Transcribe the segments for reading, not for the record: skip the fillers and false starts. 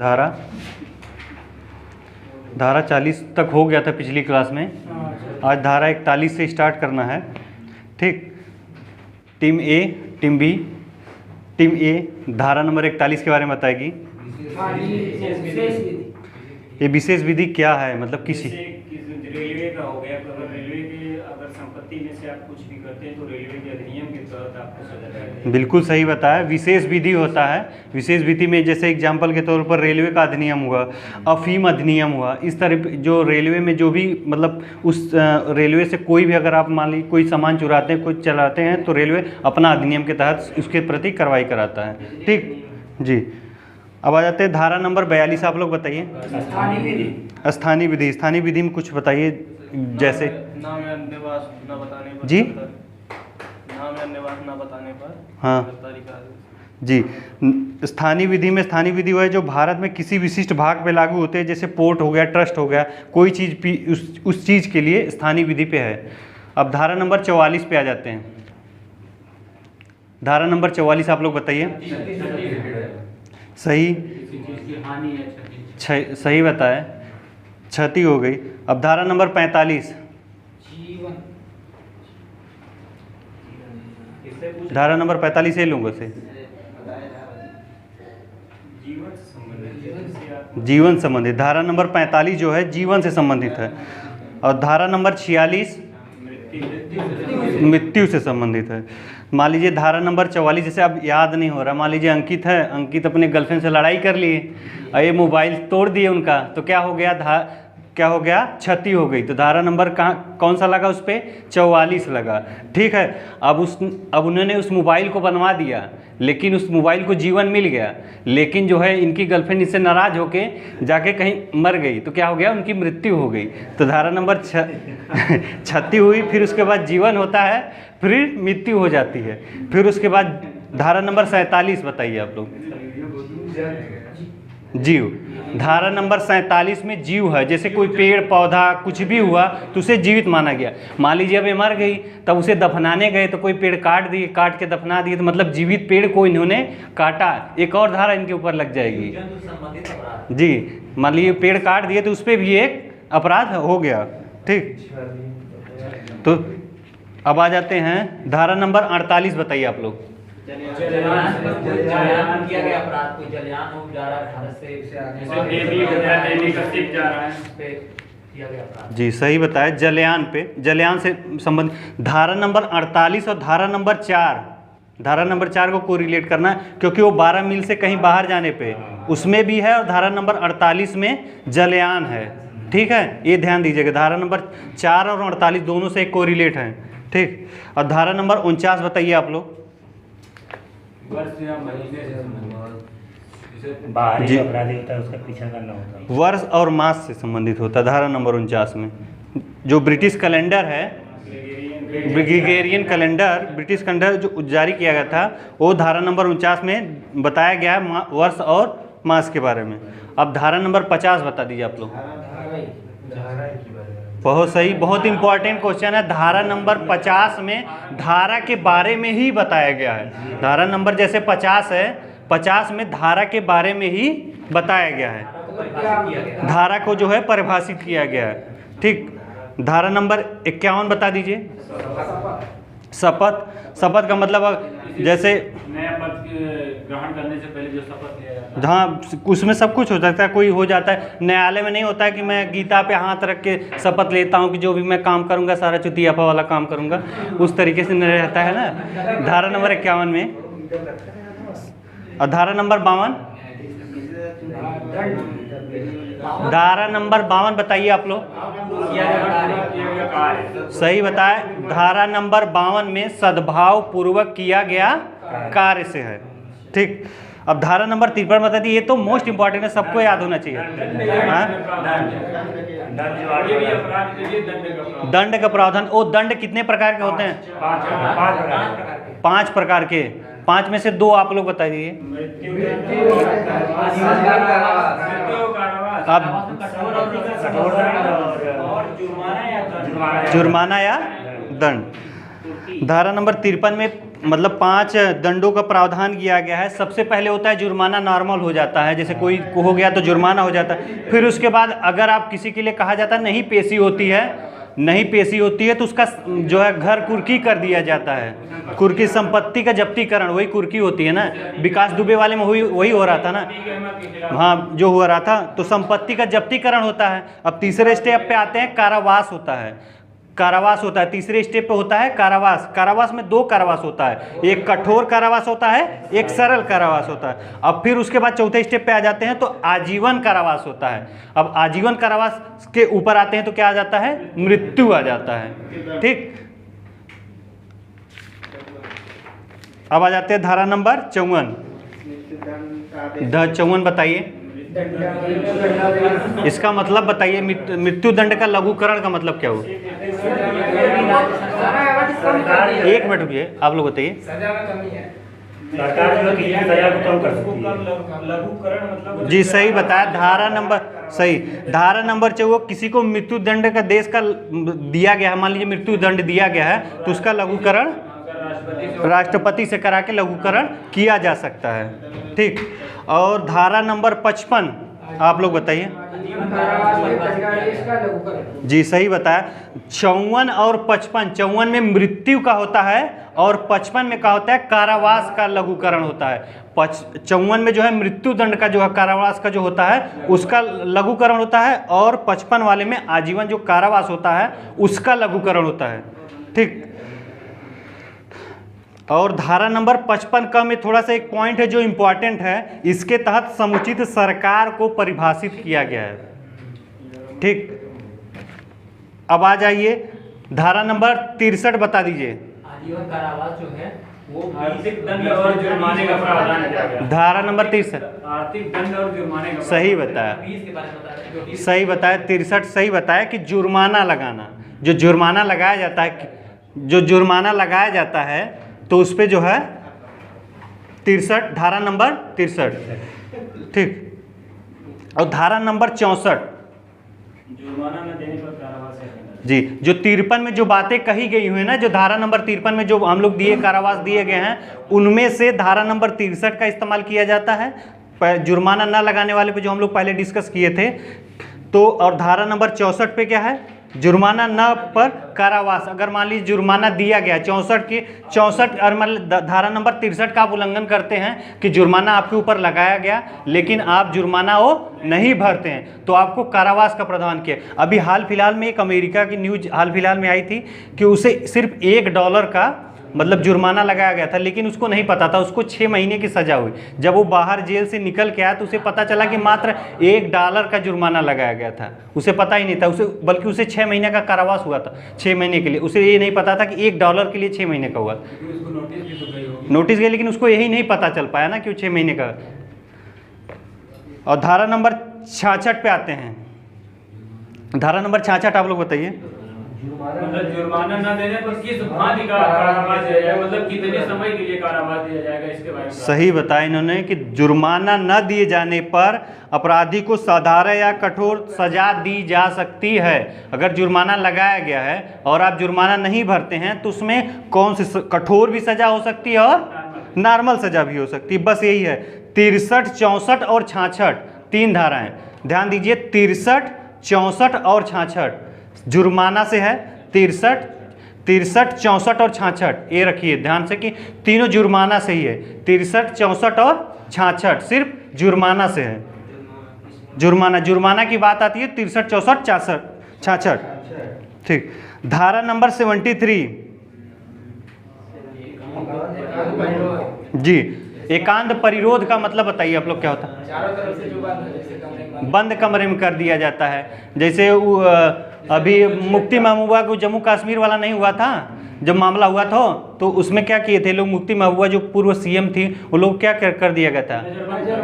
धारा धारा 40 तक हो गया था पिछली क्लास में। आज धारा 41 से स्टार्ट करना है। ठीक, टीम ए, टीम बी। टीम ए धारा नंबर 41 के बारे में बताएगी। ये विशेष विधि क्या है, मतलब किसी रेलवे का हो गया। अगर रेलवे के अगर संपत्ति में से आप कुछ भी करते हैं तो रेलवे के अधिनियम के तहत आपको सजा मिलेगी। बिल्कुल सही बताया। विशेष विधि होता है। विशेष विधि में जैसे एग्जाम्पल के तौर पर रेलवे का अधिनियम हुआ, अफीम अधिनियम हुआ। इस तरह जो रेलवे में जो भी मतलब उस रेलवे से कोई भी अगर आप मान लीजिए कोई सामान चुराते हैं, कुछ चलाते हैं, तो रेलवे अपना अधिनियम के तहत उसके प्रति कार्रवाई कराता है। ठीक जी, अब आ जाते हैं धारा नंबर 42। आप लोग बताइए। स्थानीय विधि। स्थानीय विधि। स्थानीय विधि में कुछ बताइए, जैसे नाम या निवास न बताने पर जी? नाम या निवास न बताने पर हाँ गिरफ्तारी का आदेश। जी, स्थानीय विधि में स्थानीय विधि वो है जो भारत में किसी विशिष्ट भाग पे लागू होते हैं, जैसे पोर्ट हो गया, ट्रस्ट हो गया, कोई चीज़ उस चीज़ के लिए स्थानीय विधि पे है। अब धारा नंबर 44 पे आ जाते हैं। धारा नंबर 44 आप लोग बताइए। सही, सही बताया, क्षति हो गई। अब धारा नंबर 45। धारा नंबर 45 ये लोगों से जीवन संबंधित। धारा नंबर 45 जो है जीवन से संबंधित है। और धारा नंबर 46 मृत्यु से संबंधित है। मान लीजिए धारा नंबर 44, जैसे अब याद नहीं हो रहा, मान लीजिए अंकित है, अंकित अपने गर्लफ्रेंड से लड़ाई कर लिए और ये मोबाइल तोड़ दिए उनका, तो क्या हो गया, क्या हो गया, क्षति हो गई। तो धारा नंबर कौन सा लगा उस पर, 44 लगा। ठीक है, अब उन्होंने उस मोबाइल को बनवा दिया, लेकिन उस मोबाइल को जीवन मिल गया, लेकिन जो है इनकी गर्लफ्रेंड इससे नाराज होके जाके कहीं मर गई, तो क्या हो गया, उनकी मृत्यु हो गई। तो धारा नंबर क्षति हुई, फिर उसके बाद जीवन होता है, फिर मृत्यु हो जाती है। फिर उसके बाद धारा नंबर 47 बताइए आप लोग। जीव। धारा नंबर 47 में जीव है, जैसे कोई पेड़ पौधा कुछ भी हुआ तो उसे जीवित माना गया। मान लीजिए अब ये मर गई, तब उसे दफनाने गए तो कोई पेड़ काट दिए, काट के दफना दिए, तो मतलब जीवित पेड़ को इन्होंने काटा, एक और धारा इनके ऊपर लग जाएगी जी। मान लीजिए पेड़ काट दिए तो उस पर भी एक अपराध हो गया। ठीक, तो अब आ जाते हैं धारा नंबर 48 बताइए आप लोग। जलयान किया गया अपराध, कोई जलयान हो जा रहा है भारत से किया गया अपराध। जी सही बताया, जलयान पे, जलयान से संबंधित। धारा नंबर 48 और धारा नंबर 4, धारा नंबर 4 को कोरिलेट करना है, क्योंकि वो 12 मील से कहीं बाहर जाने पे उसमें भी है, और धारा नंबर 48 में जलयान है। ठीक है, ये ध्यान दीजिएगा, धारा नंबर 4 और 48 दोनों से कोरिलेट हैं। ठीक, और धारा नंबर 49 बताइए आप लोग। बाहरी अपराधी होता है उसका पीछा करना होता है। वर्ष और मास से संबंधित होता है धारा नंबर 49 में। जो ब्रिटिश कैलेंडर है, ग्रेगोरियन कैलेंडर, ब्रिटिश कैलेंडर जो जारी किया गया था, वो धारा नंबर 49 में बताया गया है वर्ष और मास के बारे में। अब धारा नंबर 50 बता दीजिए आप लोग। बहुत सही, बहुत इंपॉर्टेंट क्वेश्चन है। धारा नंबर 50 में धारा के बारे में ही बताया गया है। धारा नंबर जैसे 50 है, 50 में धारा के बारे में ही बताया गया है, धारा को जो है परिभाषित किया गया है। ठीक, धारा नंबर 51 बता दीजिए। शपथ। शपथ का मतलब जैसे नया पद ग्रहण करने से पहले जो शपथ लिया जाता है। हाँ, उसमें सब कुछ हो सकता है। कोई हो जाता है, न्यायालय में नहीं होता है कि मैं गीता पे हाथ रख के शपथ लेता हूँ कि जो भी मैं काम करूँगा सारा चुतियापा वाला काम करूँगा, उस तरीके से नहीं रहता है ना। धारा नंबर 51 में। और धारा नंबर 52, धारा नंबर 52 बताइए आप लोग। सही बताए, धारा नंबर 52 में सद्भाव पूर्वक किया गया कार्य से है। ठीक, अब धारा नंबर 53 बता दी, ये तो मोस्ट इंपॉर्टेंट है, सबको याद होना चाहिए। दंड का प्रावधान। वो दंड कितने प्रकार के होते हैं? 5 प्रकार के। 5 में से 2 आप लोग बता दीजिए। अब जुर्माना या दंड। धारा नंबर 53 में मतलब 5 दंडों का प्रावधान किया गया है। सबसे पहले होता है जुर्माना, नॉर्मल हो जाता है, जैसे कोई को हो गया तो जुर्माना हो जाता है। फिर उसके बाद अगर आप किसी के लिए कहा जाता है नहीं पेशी होती है तो उसका जो है घर कुर्की कर दिया जाता है। कुर्की संपत्ति का जब्तीकरण, वही कुर्की होती है ना, विकास दुबे वाले में वही हो रहा था ना, हाँ जो हो रहा था। तो संपत्ति का जब्तीकरण होता है। अब तीसरे स्टेप पे आते हैं, कारावास होता है। कारावास होता है तीसरे स्टेप पे होता है कारावास। कारावास में 2 कारावास होता है, एक कठोर कारावास होता है, एक सरल कारावास होता है। अब फिर उसके बाद चौथे स्टेप पे आ जाते हैं तो आजीवन कारावास होता है। अब आजीवन कारावास के ऊपर आते हैं तो क्या आ जाता है, मृत्यु आ जाता है। ठीक, अब आ जाते हैं धारा नंबर 54। 54 बताइए, इसका मतलब बताइए, मृत्यु दंड का लघुकरण का मतलब क्या हुआ? एक मिनट रुकिए, आप लोग बताइए। लघुकरण जी सही बताया, धारा नंबर सही, धारा नंबर 54, किसी को मृत्यु दंड का देश का दिया गया है, मान लीजिए मृत्यु दंड दिया गया है तो उसका लघुकरण राष्ट्रपति से करा के लघुकरण किया जा सकता है। ठीक, और धारा नंबर 55 आप लोग बताइए। जी सही बताया, 54 और 55, 54 में मृत्यु का होता है और 55 में क्या होता है, कारावास का लघुकरण होता है। 54 में जो है मृत्यु दंड का जो है कारावास का जो होता है उसका लघुकरण होता है, और 55 वाले में आजीवन जो कारावास होता है उसका लघुकरण होता है। ठीक, और धारा नंबर 55 का में थोड़ा सा एक पॉइंट है जो इम्पोर्टेंट है, इसके तहत समुचित सरकार को परिभाषित किया गया है। ठीक, अब आ जाइए धारा नंबर 63 बता दीजिए। आजीवन कारावास जो है वो आर्थिक दंड और जुर्माने का प्रावधान किया गया है। धारा नंबर 63 आर्थिक दंड और जुर्माने का सही बताया, 20 के बारे में बता रहे हैं। सही बताया, 63 सही बताया कि जुर्माना लगाना, जो जुर्माना लगाया जाता है, जो जुर्माना लगाया जाता है तो उस पे जो है 63, धारा नंबर 63। ठीक, और धारा नंबर 64 जुर्माना न देने पर कारावास है। जी, जो 53 में जो बातें कही गई हुई है ना, जो धारा नंबर 53 में जो हम लोग दिए कारावास दिए गए हैं, उनमें से धारा नंबर 63 का इस्तेमाल किया जाता है जुर्माना न लगाने वाले पे, जो हम लोग पहले डिस्कस किए थे। तो और धारा नंबर 64 पे क्या है, जुर्माना न पर कारावास। अगर मान लीजिए जुर्माना दिया गया 64 और धारा नंबर 63 का आप उल्लंघन करते हैं कि जुर्माना आपके ऊपर लगाया गया लेकिन आप जुर्माना वो नहीं भरते हैं तो आपको कारावास का प्रावधान किया। अभी हाल फिलहाल में एक अमेरिका की न्यूज हाल फिलहाल में आई थी कि उसे सिर्फ $1 का मतलब जुर्माना लगाया गया था, लेकिन उसको नहीं पता था, उसको 6 महीने की सजा हुई। जब वो बाहर जेल से निकल के आया तो उसे पता चला कि मात्र $1 का जुर्माना लगाया गया था। उसे पता ही नहीं था, बल्कि उसे 6 महीने का कारावास हुआ था। 6 महीने के लिए उसे ये नहीं पता था कि $1 के लिए 6 महीने का हुआ। नोटिस गई, लेकिन उसको यही नहीं पता चल पाया ना कि वो 6 महीने का। और धारा नंबर 66 पे आते हैं। धारा नंबर 66 आप लोग बताइए। मतलब जुर्माना न देने पर किस भांति का कारावास दिया जाएगा, मतलब कितने समय के लिए कारावास दिया जाएगा, इसके बारे में सही बताया इन्होंने कि जुर्माना न दिए जाने पर अपराधी को साधारण या कठोर सजा दी जा सकती है। अगर जुर्माना लगाया गया है और आप जुर्माना नहीं भरते हैं तो उसमें कौन सी कठोर भी सजा हो सकती है और नॉर्मल सजा भी हो सकती है। बस यही है। 63, 64 और 66 3 धाराएं, ध्यान दीजिए। 63, 64 और 66 जुर्माना से है। 63, 64 और 66 ये रखिए ध्यान से कि तीनों जुर्माना से ही है। 63, 64 और 66 सिर्फ जुर्माना से है। जुर्माना की बात आती है 63, 64, 66। ठीक, धारा नंबर 73 जी, एकांत परिरोध का मतलब बताइए आप लोग क्या होता है? चारों तरफ से जो बंद कमरे में कर दिया जाता है। जैसे अभी मुफ्ती महबूबा को जम्मू कश्मीर वाला नहीं हुआ था, जब मामला हुआ था तो उसमें क्या किए थे लोग, मुफ्ती महबूबा जो पूर्व सीएम थी वो लोग क्या कर दिया गया था,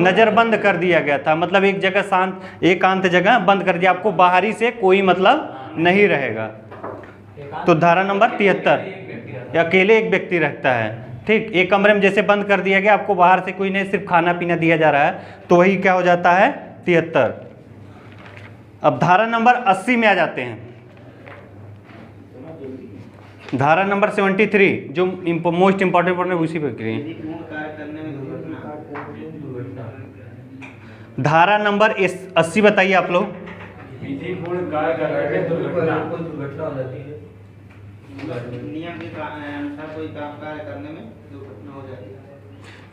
नज़रबंद कर दिया गया था। मतलब एक जगह शांत एकांत जगह बंद कर दिया, आपको बाहरी से कोई मतलब नहीं रहेगा। तो धारा नंबर 73 अकेले एक व्यक्ति रहता है। ठीक, एक कमरे में जैसे बंद कर दिया गया, आपको बाहर से कोई नहीं, सिर्फ खाना पीना दिया जा रहा है, तो वही क्या हो जाता है 73। अब धारा नंबर 80 में आ जाते हैं। धारा नंबर 73 जो मोस्ट इंपॉर्टेंट पॉइंट है उसी पर करिए। विधिपूर्ण कार्य करने में दुर्घटना। धारा नंबर 80 बताइए आप लोग। विधिपूर्ण कार्य करने में दुर्घटना। दुर्घटना हो जाती है। नियम के अनुसार कोई कार्य करने में दुर्घटना हो जाती है।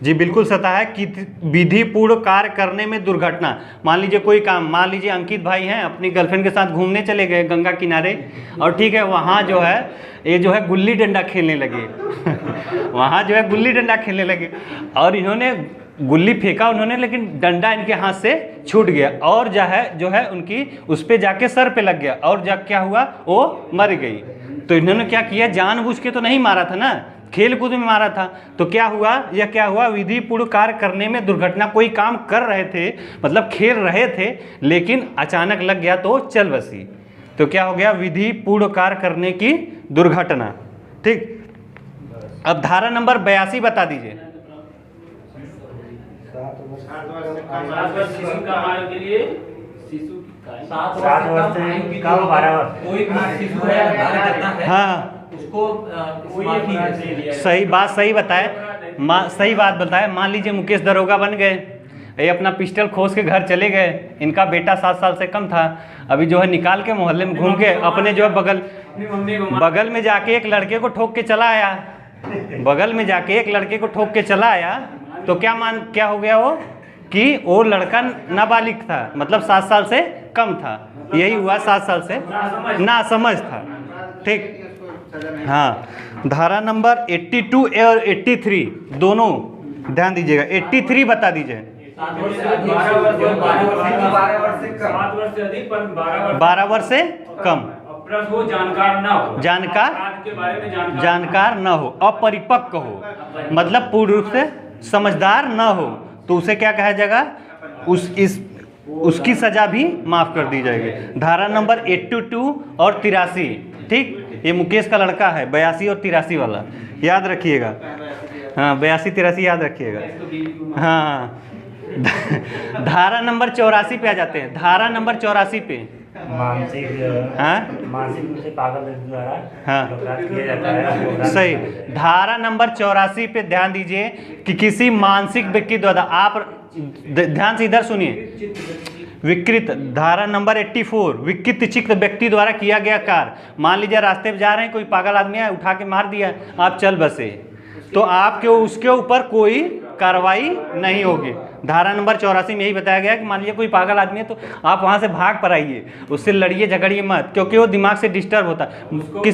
जी बिल्कुल सता है कि विधिपूर्ण कार्य करने में दुर्घटना। मान लीजिए कोई काम, मान लीजिए अंकित भाई हैं अपनी गर्लफ्रेंड के साथ घूमने चले गए गंगा किनारे, और ठीक है वहाँ जो है ये जो है गुल्ली डंडा खेलने लगे वहाँ जो है गुल्ली डंडा खेलने लगे और इन्होंने गुल्ली फेंका उन्होंने, लेकिन डंडा इनके हाथ से छूट गया और जो है उनकी उस पे जाके सर पे लग गया और जब क्या हुआ वो मर गई। तो इन्होंने क्या किया, जानबूझ के तो नहीं मारा था ना, खेल कूद में मारा था। तो क्या हुआ, यह क्या हुआ, विधिपूर्ण कार्य करने में दुर्घटना। कोई काम कर रहे थे, मतलब खेल रहे थे, लेकिन अचानक लग गया तो चल बसी। तो क्या हो गया, विधिपूर्ण कार्य करने की दुर्घटना। ठीक, अब धारा नंबर 82 बता दीजिए। 7 वर्ष शिशु का आयु के लिए शिशु 7 वर्ष से कम 12 वर्ष। कोई भी शिशु है कार्य करता है हाँ उसको माफी दे दिया। सही बात, सही बताए, सही बात बताए। मान लीजिए मुकेश दरोगा बन गए, ये अपना पिस्टल खोस के घर चले गए, इनका बेटा 7 साल से कम था, अभी जो है निकाल के मोहल्ले में घूम के अपने जो है बगल में जाके एक लड़के को ठोक के चला आया, बगल में जाके एक लड़के को ठोक के चला आया। तो क्या हो गया वो कि वो लड़का नाबालिग था, मतलब 7 साल से कम था, यही हुआ 7 साल से नासमझ था। ठीक, हाँ, धारा नंबर 82 और 83 दोनों ध्यान दीजिएगा। 83 बता दीजिए। 12 वर्ष से कम, प्लस वो जानकार ना हो, जानकार के बारे में जानकार न हो, अपरिपक्व हो, मतलब पूर्ण रूप से समझदार न हो, तो उसे क्या कहा जाएगा, उसकी सजा भी माफ कर दी जाएगी। धारा नंबर 82 और 83। ठीक, ये मुकेश का लड़का है, 82 और 83 वाला याद रखिएगा। हाँ 82-83 याद रखिएगा। हाँ धारा नंबर 84 पे आ जाते हैं। धारा नंबर 84 पे मानसिक रूप से पागल व्यक्ति द्वारा हाँ अपराध किया जाता है। सही। धारा नंबर 84 पे ध्यान दीजिए कि किसी मानसिक व्यक्ति द्वारा, आप ध्यान से इधर सुनिए, विकृत। धारा नंबर 84 विकृत चित्त व्यक्ति द्वारा किया गया कार्य। मान लीजिए रास्ते में जा रहे हैं, कोई पागल आदमी है, उठा के मार दिया, आप चल बसे, तो आपके उसके ऊपर कोई कार्रवाई नहीं होगी। धारा नंबर 84 में यही बताया गया कि मान लीजिए कोई पागल आदमी है तो आप वहाँ से भाग पर आइए, उससे लड़िए झगड़िए मत, क्योंकि वो दिमाग से डिस्टर्ब होता है।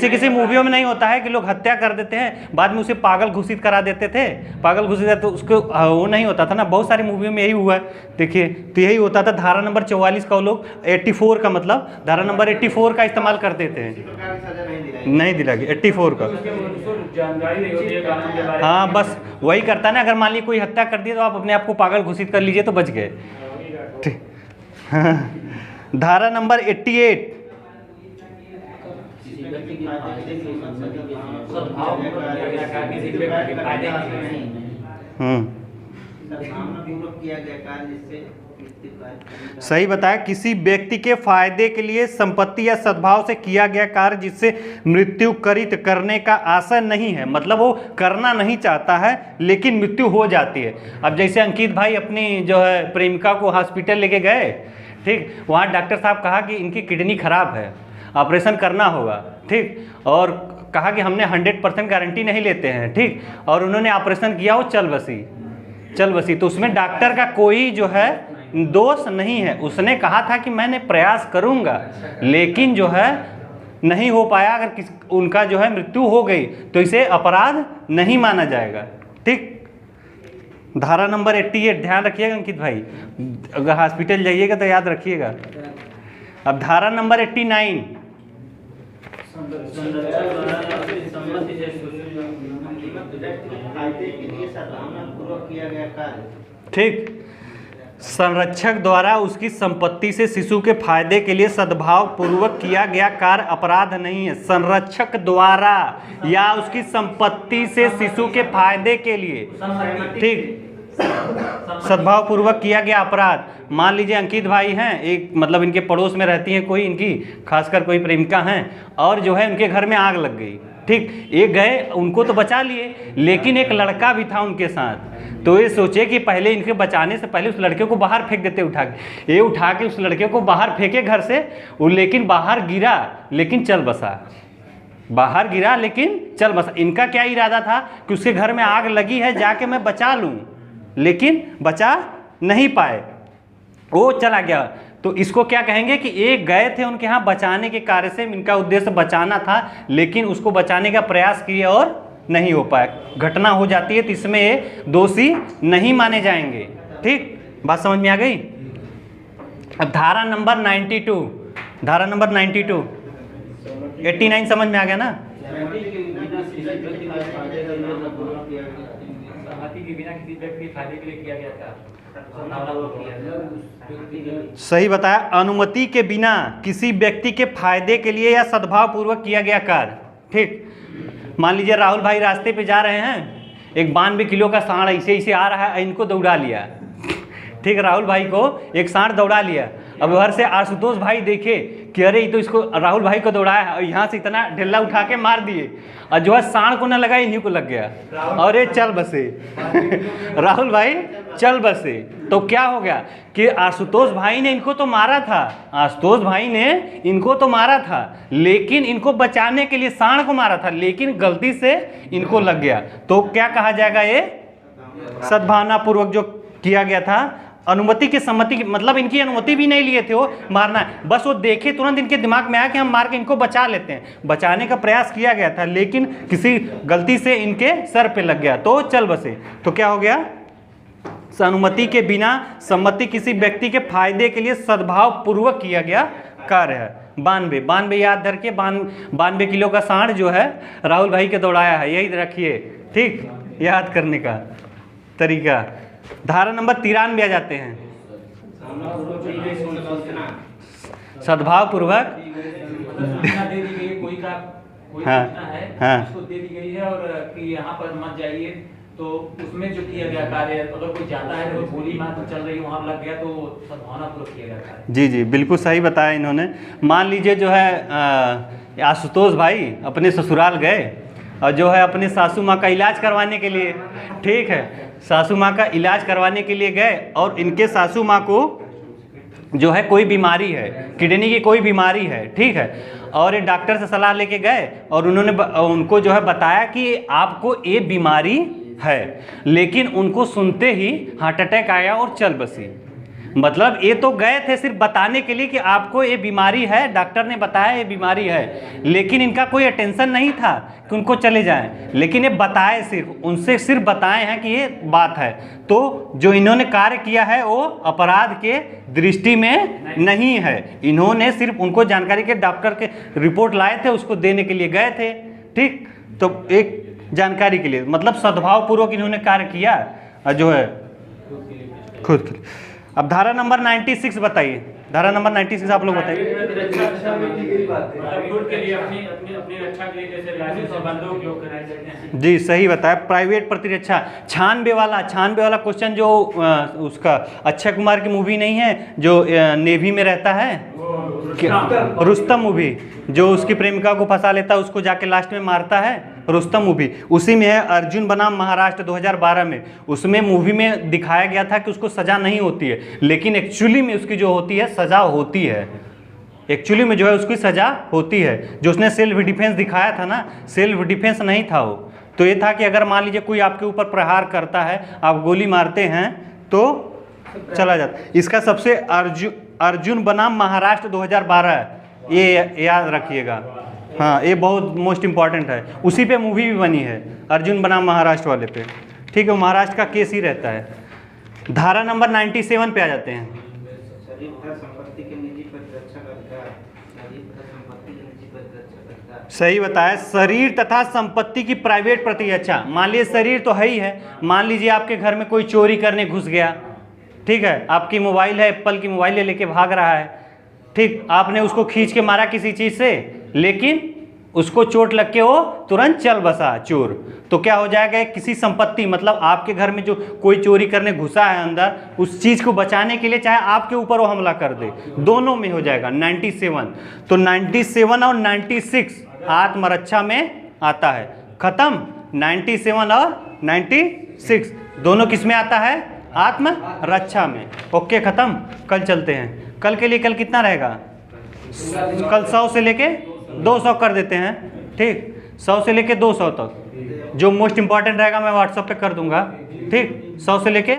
किसी मूवियों में नहीं होता है कि लोग हत्या कर देते हैं, बाद में उसे पागल घोषित करा देते थे, पागल घोषित, तो उसको वो नहीं होता था ना, बहुत सारी मूवियों में यही हुआ है। देखिए तो यही होता था। धारा नंबर 44 का वो लोग 84 का मतलब धारा नंबर 84 का इस्तेमाल करते थे, नहीं दिलाएगी 84 का। जानकारी नहीं होती है कानून के बारे में। हाँ बस वही करता है ना, अगर मान लीजिए कोई हत्या कर दी तो आप अपने आप को पागल घोषित कर लीजिए तो बच गए। ठीक, हाँ। धारा नंबर 88 किया गया कार्य जिससे सही बताया, किसी व्यक्ति के फायदे के लिए संपत्ति या सद्भाव से किया गया कार्य जिससे मृत्यु करित करने का आशय नहीं है, मतलब वो करना नहीं चाहता है लेकिन मृत्यु हो जाती है। अब जैसे अंकित भाई अपनी जो है प्रेमिका को हॉस्पिटल लेके गए, ठीक, वहाँ डॉक्टर साहब कहा कि इनकी किडनी खराब है, ऑपरेशन करना होगा, ठीक, और कहा कि हमने 100% गारंटी नहीं लेते हैं, ठीक, और उन्होंने ऑपरेशन किया, वो चल बसी। तो उसमें डॉक्टर का कोई जो है दोष नहीं है, उसने कहा था कि मैंने प्रयास करूंगा, लेकिन जो है नहीं हो पाया। अगर उनका जो है मृत्यु हो गई तो इसे अपराध नहीं माना जाएगा। ठीक, धारा नंबर 88 ध्यान रखिएगा अंकित भाई, अगर हॉस्पिटल जाइएगा तो याद रखिएगा। अब धारा नंबर 89 किया गया कार्य। ठीक, संरक्षक द्वारा उसकी संपत्ति से शिशु के फायदे के लिए सद्भाव पूर्वक किया गया कार्य अपराध नहीं है। संरक्षक द्वारा या उसकी संपत्ति से शिशु के फायदे के लिए, ठीक, सद्भाव पूर्वक किया गया अपराध। मान लीजिए अंकित भाई हैं, एक मतलब इनके पड़ोस में रहती हैं कोई, इनकी खासकर कोई प्रेमिका हैं, और जो है उनके घर में आग लग गई, ठीक, एक गए, उनको तो बचा लिए, लेकिन एक लड़का भी था उनके साथ। तो ये सोचे कि पहले इनके बचाने से पहले उस लड़के को बाहर फेंक देते उठा के। ये उठा के उस लड़के को बाहर फेंके घर से, वो लेकिन बाहर गिरा लेकिन चल बसा, बाहर गिरा लेकिन चल बसा। इनका क्या इरादा था कि उसके घर में आग लगी है, जाके मैं बचा लूँ, लेकिन बचा नहीं पाए, वो चला गया। तो इसको क्या कहेंगे कि एक गए थे उनके यहाँ बचाने के कार्य से, इनका उद्देश्य बचाना था, लेकिन उसको बचाने का प्रयास किए और नहीं हो पाया, घटना हो जाती है, तो इसमें ये दोषी नहीं माने जाएंगे। ठीक, बात समझ में आ गई। अब धारा नंबर 92, धारा नंबर 92, 89 समझ में आ गया ना। सहमति के बिना किसी व्यक्ति के फायदे के लिए मनपूर्वक किया गया। सहमति के बिना किसी व्यक्ति के फायदे के लिए किया गया था। सही बताया, अनुमति के बिना किसी व्यक्ति के फायदे के लिए या सद्भाव पूर्वक किया गया कार्य। ठीक, मान लीजिए राहुल भाई रास्ते पे जा रहे हैं, एक 92 किलो का सांड ऐसे ऐसे आ रहा है, इनको दौड़ा लिया। ठीक, राहुल भाई को एक सांड दौड़ा लिया। अब उधर से आशुतोष भाई देखे कि अरे ये तो इसको राहुल भाई को दौड़ाया है, और यहाँ से इतना ढेला उठा के मार दिए, और जो है सांड को ना लगा, इन्हीं को लग गया और ये चल बसे। राहुल भाई चल बसे। तो क्या हो गया कि आशुतोष भाई ने इनको तो मारा था, आशुतोष भाई ने इनको तो मारा था, लेकिन इनको बचाने के लिए सांड को मारा था, लेकिन गलती से इनको लग गया। तो क्या कहा जाएगा, ये सद्भावना पूर्वक जो किया गया था। अनुमति की सम्मति की मतलब इनकी अनुमति भी नहीं लिए थे वो मारना, बस वो देखे तुरंत इनके दिमाग में आया कि हम मार के इनको बचा लेते हैं, बचाने का प्रयास किया गया था, लेकिन किसी गलती से इनके सर पे लग गया तो चल बसे। तो क्या हो गया, अनुमति के बिना सम्मति किसी व्यक्ति के फायदे के लिए सद्भाव पूर्वक किया गया कार्य है। 92 याद धर के, 92 किलो का सांड जो है राहुल भाई के दौड़ाया है, यही रखिए। ठीक, याद करने का तरीका। धारा नंबर 93 आ जाते हैं, सद्भाव पूर्वक। दे दी गई, कोई हाँ, है, हाँ। उसको दे दी गई है, और कि यहाँ पर मत जाइए, तो उसमें जो किया गया कार्य, अगर कोई जाता है तो गोली मार तो चल रही वहाँ लग गया, तो सद्भावना पूर्वक किया गया कार्य। जी जी, बिल्कुल सही बताया इन्होंने। मान लीजिए जो है आशुतोष भाई अपने ससुराल गए, और जो है अपने सासू माँ का इलाज करवाने के लिए, ठीक है, सासू माँ का इलाज करवाने के लिए गए, और इनके सासू माँ को जो है कोई बीमारी है, किडनी की कोई बीमारी है, ठीक है, और ये डॉक्टर से सलाह लेके गए, और उन्होंने उनको जो है बताया कि आपको ये बीमारी है, लेकिन उनको सुनते ही हार्ट अटैक आया और चल बसी। मतलब ये तो गए थे सिर्फ बताने के लिए कि आपको ये बीमारी है, डॉक्टर ने बताया ये बीमारी है, लेकिन इनका कोई अटेंशन नहीं था कि उनको चले जाएं, लेकिन ये बताए, सिर्फ उनसे सिर्फ बताए हैं कि ये बात है। तो जो इन्होंने कार्य किया है वो अपराध के दृष्टि में नहीं है, इन्होंने सिर्फ उनको जानकारी के डॉक्टर के रिपोर्ट लाए थे, उसको देने के लिए गए थे। ठीक, तो एक जानकारी के लिए, मतलब सद्भाव पूर्वक इन्होंने कार्य किया जो है खुद के लिए। अब धारा नंबर 96 बताइए, धारा नंबर 96 आप लोग बताइए। जी सही बताया, प्राइवेट प्रतिरक्षा। 96 वाला क्वेश्चन जो उसका अक्षय कुमार की मूवी नहीं है जो नेवी में रहता है, रुस्तम मूवी, जो उसकी प्रेमिका को फंसा लेता है, उसको जाके लास्ट में मारता है, रुस्तम मूवी उसी में है। अर्जुन बनाम महाराष्ट्र 2012 में, उसमें मूवी में दिखाया गया था कि उसको सज़ा नहीं होती है, लेकिन एक्चुअली में उसकी जो होती है सज़ा होती है, एक्चुअली में जो है उसकी सज़ा होती है। जो उसने सेल्फ डिफेंस दिखाया था ना, सेल्फ डिफेंस नहीं था वो, तो ये था कि अगर मान लीजिए कोई आपके ऊपर प्रहार करता है, आप गोली मारते हैं तो चला जाता। इसका सबसे अर्जुन बनाम महाराष्ट्र 2012, ये याद रखिएगा, हाँ ये बहुत मोस्ट इम्पॉर्टेंट है। उसी पे मूवी भी बनी है, अर्जुन बनाम महाराष्ट्र वाले पे, ठीक है, महाराष्ट्र का केस ही रहता है। धारा नंबर 97 पे आ जाते हैं। शरीर तथा संपत्ति के निजी प्रतिरक्षा करता है, शरीर तथा संपत्ति की निजी प्रतिरक्षा करता है। सही बताया, शरीर तथा संपत्ति की प्राइवेट प्रतिरक्षा। मान लीजिए शरीर तो है ही है, मान लीजिए आपके घर में कोई चोरी करने घुस गया, ठीक है, आपकी मोबाइल है, एप्पल की मोबाइल लेके भाग रहा है, ठीक, आपने उसको खींच के मारा किसी चीज़ से, लेकिन उसको चोट लग के वो तुरंत चल बसा चोर, तो क्या हो जाएगा, किसी संपत्ति, मतलब आपके घर में जो कोई चोरी करने घुसा है अंदर, उस चीज़ को बचाने के लिए चाहे आपके ऊपर वो हमला कर दे, दोनों में हो जाएगा 97। तो 97 और 96 आत्मरक्षा में आता है। खत्म। 97 और 96 दोनों किस में आता है? आत्म रक्षा में। ओके, खत्म। कल चलते हैं। कल के लिए कल कितना रहेगा? कल 100 से लेके 200 कर देते हैं। ठीक, 100 से लेके 200 तक जो मोस्ट इंपॉर्टेंट रहेगा मैं व्हाट्सएप पे कर दूंगा। ठीक, 100 से लेके